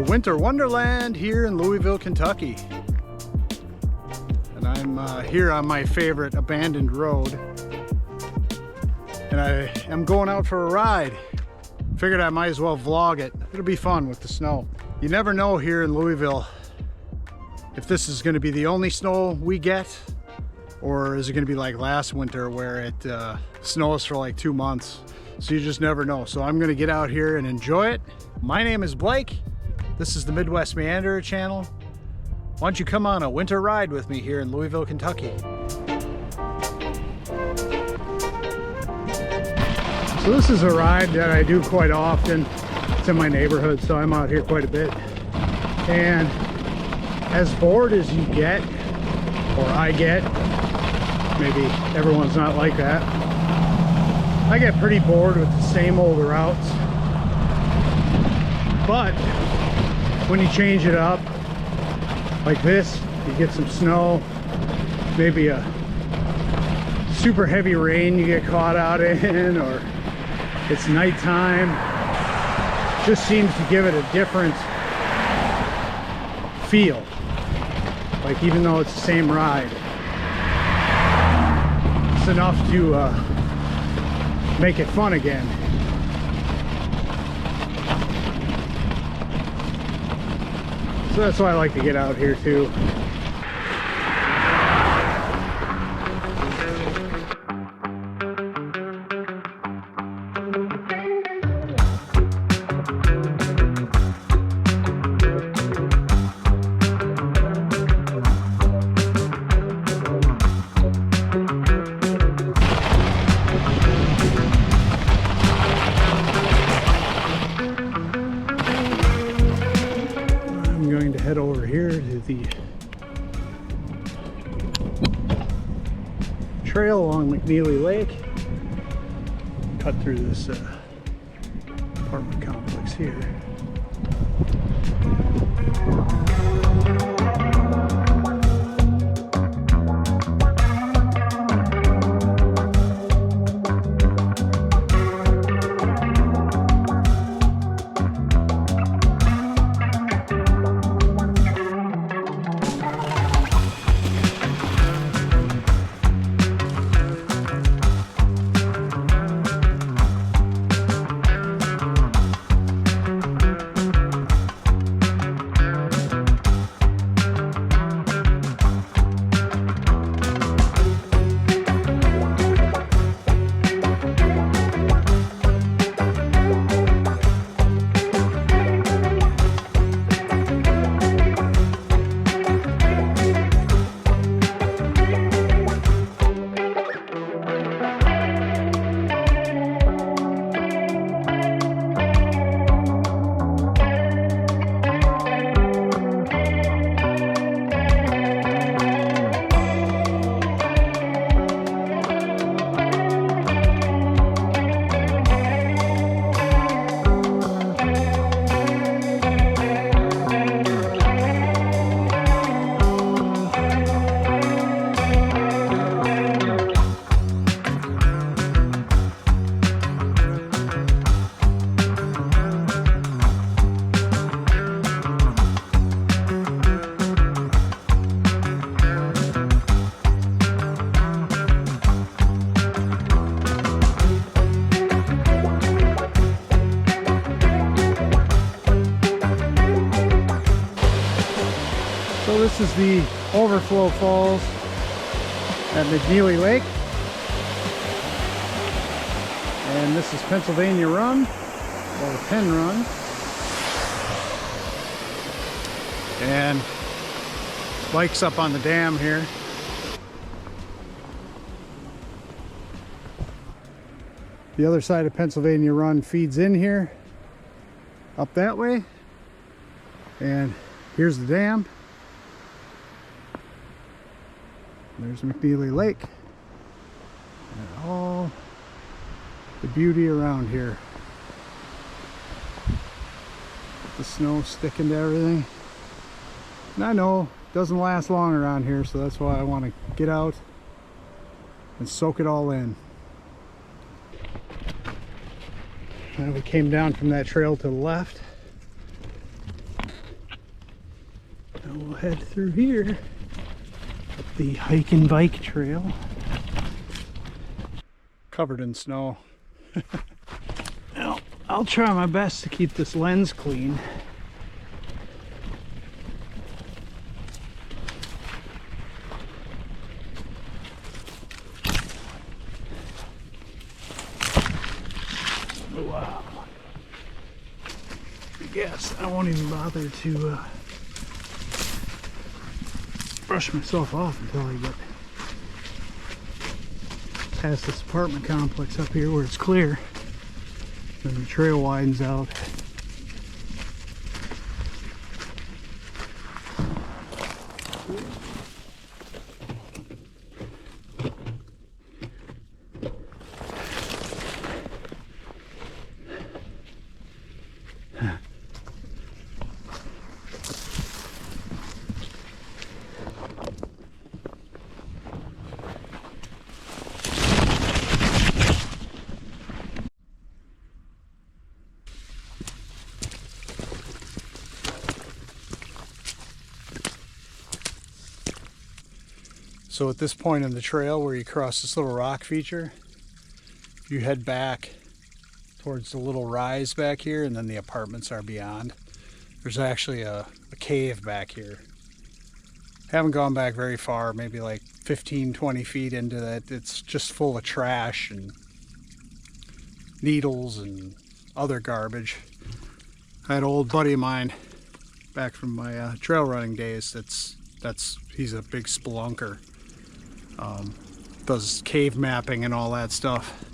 Winter Wonderland here in Louisville, Kentucky. And I'm here on my favorite abandoned road. And I am going out for a ride. Figured I might as well vlog it. It'll be fun with the snow. You never know here in Louisville if this is going to be the only snow we get, or is it going to be like last winter where it snows for like 2 months. So you just never know. So I'm going to get out here and enjoy it. My name is Blake. This is the Midwest Meanderer channel. Why don't you come on a winter ride with me here in Louisville, Kentucky. So this is a ride that I do quite often. It's in my neighborhood, so I'm out here quite a bit. And as bored as you get, or I get, maybe everyone's not like that, I get pretty bored with the same old routes. But when you change it up like this, you get some snow, maybe a super heavy rain you get caught out in, or it's nighttime. Just seems to give it a different feel. Like, even though it's the same ride, it's enough to make it fun again. So that's why I like to get out here too. Head over here to the trail along McNeely Lake, cut through this apartment complex here. So this is the overflow falls at McNeely Lake, and this is Pennsylvania Run, or Penn Run, and bike's up on the dam here. The other side of Pennsylvania Run feeds in here, up that way, and here's the dam. There's McNeely Lake and all the beauty around here. The snow sticking to everything. And I know it doesn't last long around here, so that's why I want to get out and soak it all in. Now we came down from that trail to the left. head through here up the hike and bike trail. Covered in snow. Well, I'll try my best to keep this lens clean. Wow. I guess I won't even bother to brush myself off until I get past this apartment complex up here where it's clear. Then the trail widens out. So at this point in the trail where you cross this little rock feature, you head back towards the little rise back here, and then the apartments are beyond. There's actually a cave back here. Haven't gone back very far, maybe like 15-20 feet into that. It's just full of trash and needles and other garbage. I had an old buddy of mine back from my trail running days. He's a big spelunker. Does cave mapping and all that stuff.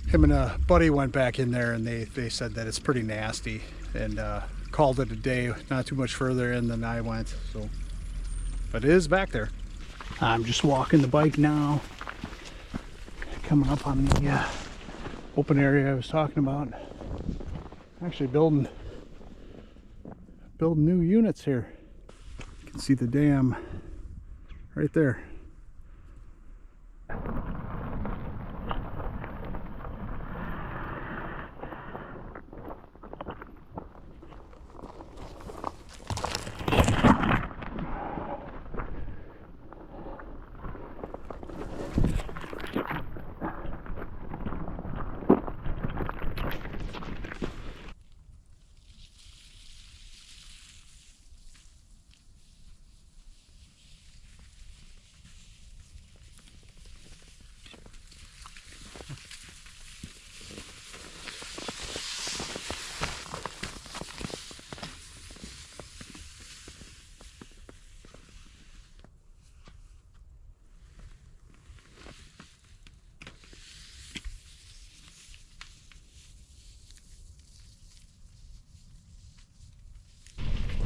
Him and a buddy went back in there, and they said that it's pretty nasty, and called it a day. Not too much further in than I went. So, but it is back there. I'm just walking the bike now, coming up on the open area I was talking about. Actually building new units here. You can see the dam right there.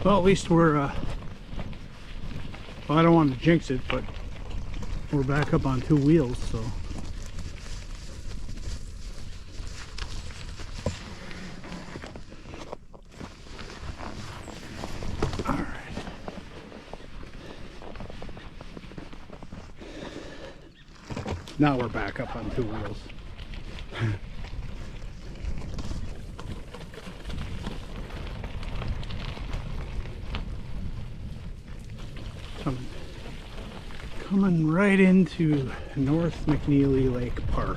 Well, at least we're, well, I don't want to jinx it, but we're back up on two wheels, so. All right. Now we're back up on two wheels. Coming right into North McNeely Lake Park.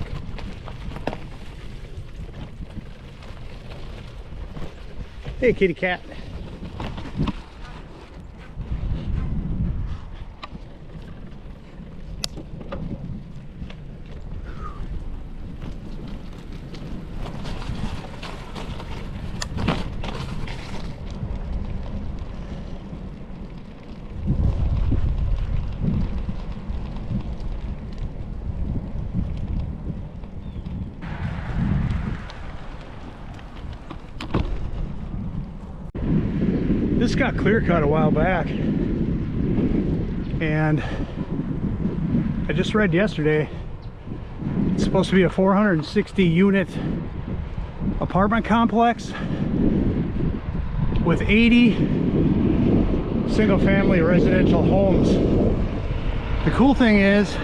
Hey, kitty cat. This got clear cut a while back, and I just read yesterday it's supposed to be a 460 unit apartment complex with 80 single family residential homes. The cool thing is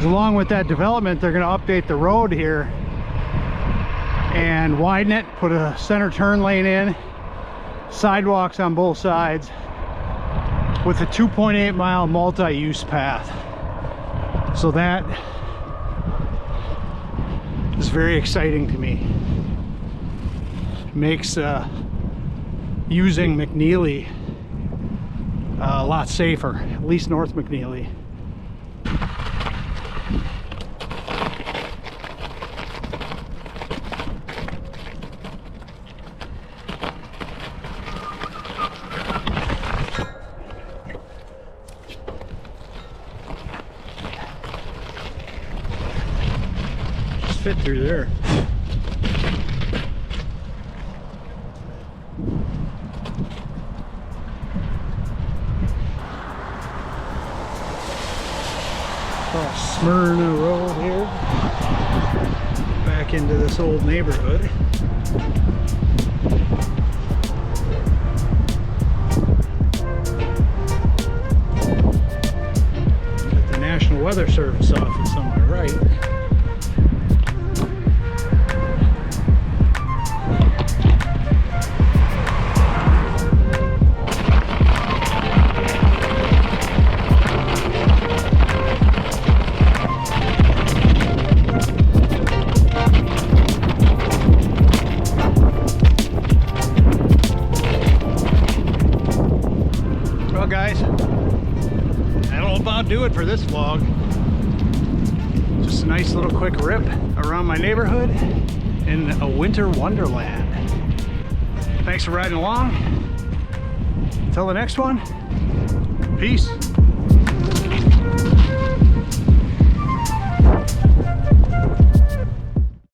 along with that development, they're going to update the road here and widen it, put a center turn lane in, sidewalks on both sides, with a 2.8 mile multi-use path. So that is very exciting to me. It makes using McNeely a lot safer, at least North McNeely. Just fit through there. Smyrna Road here, back into this old neighborhood. Got the National Weather Service office on my right. Guys, that'll about do it for this vlog. Just a nice little quick rip around my neighborhood in a winter wonderland. Thanks for riding along. Until the next one, peace.